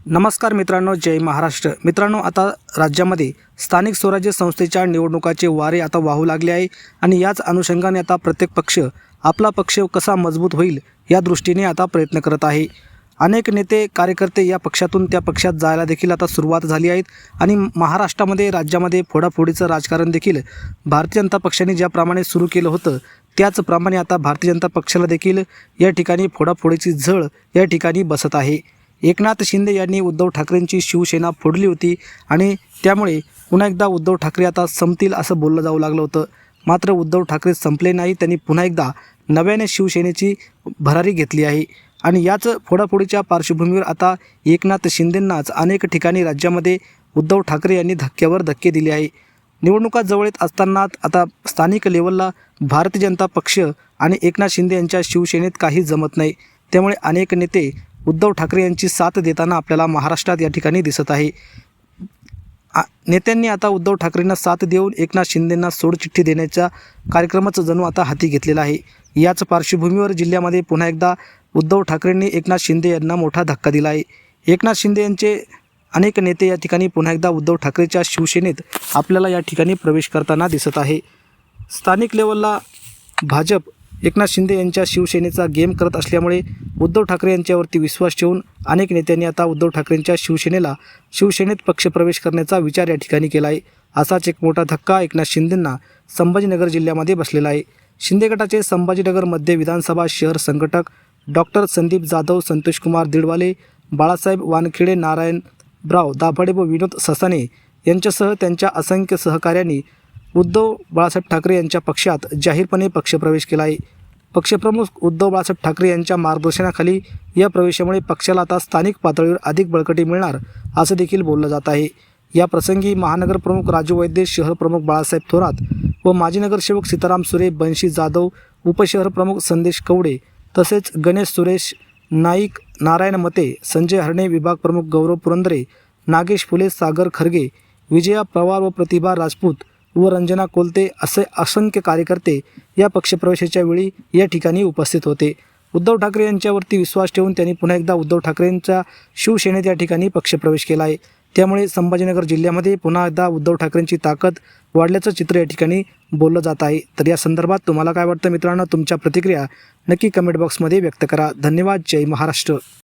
नमस्कार मित्रांनो, जय महाराष्ट्र। मित्रांनो, आता राज्यामध्ये स्थानिक स्वराज्य संस्थेच्या निवडणुकाचे वारे आता वाहू लागले आहे आणि याच अनुषंगाने आता प्रत्येक पक्ष आपला पक्ष कसा मजबूत होईल या दृष्टीने आता प्रयत्न करत आहे। अनेक नेते कार्यकर्ते या पक्षातून त्या पक्षात जायला देखील आता सुरुवात झाली आहेत आणि महाराष्ट्रामध्ये राज्यामध्ये फोडाफोडीचं राजकारण देखील भारतीय जनता पक्षाने ज्याप्रमाणे सुरू केलं होतं त्याचप्रमाणे आता भारतीय जनता पक्षाला देखील या ठिकाणी फोडाफोडीची झळ या ठिकाणी बसत आहे। एकनाथ शिंदे यांनी उद्धव ठाकरेंची शिवसेना फोडली होती आणि त्यामुळे पुन्हा एकदा उद्धव ठाकरे आता संपतील असं बोललं जाऊ लागलं होतं। मात्र उद्धव ठाकरे संपले नाही, त्यांनी पुन्हा एकदा नव्याने शिवसेनेची भरारी घेतली आहे आणि याच फोडाफोडीच्या पार्श्वभूमीवर आता एकनाथ शिंदेंनाच अनेक ठिकाणी राज्यामध्ये उद्धव ठाकरे यांनी धक्क्यावर धक्के दिले आहे। निवडणुका जवळ येत असताना आता स्थानिक लेवलला भारतीय जनता पक्ष आणि एकनाथ शिंदे यांच्या शिवसेनेत काही जमत नाही, त्यामुळे अनेक नेते उद्धव ठाकरे यांची साथ देताना आपल्याला महाराष्ट्रात या ठिकाणी दिसत आहे। नेत्यांनी आता उद्धव ठाकरेंना साथ देऊन एकनाथ शिंदेंना सोडचिठ्ठी देण्याच्या कार्यक्रमाचं जणू आता हाती घेतलेला आहे। याच पार्श्वभूमीवर जिल्ह्यामध्ये पुन्हा एकदा उद्धव ठाकरेंनी एकनाथ शिंदे यांना मोठा धक्का दिला आहे। एकनाथ शिंदे यांचे अनेक नेते या ठिकाणी पुन्हा एकदा उद्धव ठाकरेच्या शिवसेनेत आपल्याला या ठिकाणी प्रवेश करताना दिसत आहे। स्थानिक लेवलला भाजप एकनाथ शिंदे यांच्या शिवसेनेचा गेम करत असल्यामुळे उद्धव ठाकरे यांच्यावरती विश्वास ठेवून अनेक नेत्यांनी आता उद्धव ठाकरेंच्या शिवसेनेत पक्षप्रवेश करण्याचा विचार या ठिकाणी केला आहे। असाच एक मोठा धक्का एकनाथ शिंदेंना संभाजीनगर जिल्ह्यामध्ये बसलेला आहे। शिंदे गटाचे संभाजीनगर मध्य विधानसभा शहर संघटक डॉक्टर संदीप जाधव, संतोषकुमार दिडवाले, बाळासाहेब वानखेडे, नारायणराव दाभाडे व विनोद ससाने यांच्यासह त्यांच्या असंख्य सहकाऱ्यांनी उद्धव बाळासाहेब ठाकरे यांच्या पक्षात जाहीरपणे पक्षप्रवेश केला आहे। पक्षप्रमुख उद्धव बाळासाहेब ठाकरे यांच्या मार्गदर्शनाखाली या प्रवेशामुळे पक्षाला आता स्थानिक पातळीवर अधिक बळकटी मिळणार असं देखील बोललं जात आहे। या प्रसंगी महानगर प्रमुख राजू वैद्य, शहर प्रमुख बाळासाहेब थोरात व माजी नगरसेवक सीताराम सुरे, बंशी जाधव, उपशहर प्रमुख संदेश कवडे तसेच गणेश सुरेश नाईक, नारायण मते, संजय हरणे, विभाग प्रमुख गौरव पुरंदरे, नागेश फुले, सागर खरगे, विजया पवार व प्रतिभा राजपूत व रंजना कोलते असे असंख्य कार्यकर्ते या पक्षप्रवेशाच्या वेळी या ठिकाणी उपस्थित होते। उद्धव ठाकरे यांच्यावरती विश्वास ठेवून त्यांनी पुन्हा एकदा उद्धव ठाकरेंच्या शिवसेनेत या ठिकाणी पक्षप्रवेश केला आहे। त्यामुळे संभाजीनगर जिल्ह्यामध्ये पुन्हा एकदा उद्धव ठाकरेंची ताकद वाढल्याचं चित्र या ठिकाणी बोललं जात आहे। तर या संदर्भात तुम्हाला काय वाटतं मित्रांनो, तुमच्या प्रतिक्रिया नक्की कमेंट बॉक्समध्ये व्यक्त करा। धन्यवाद। जय महाराष्ट्र।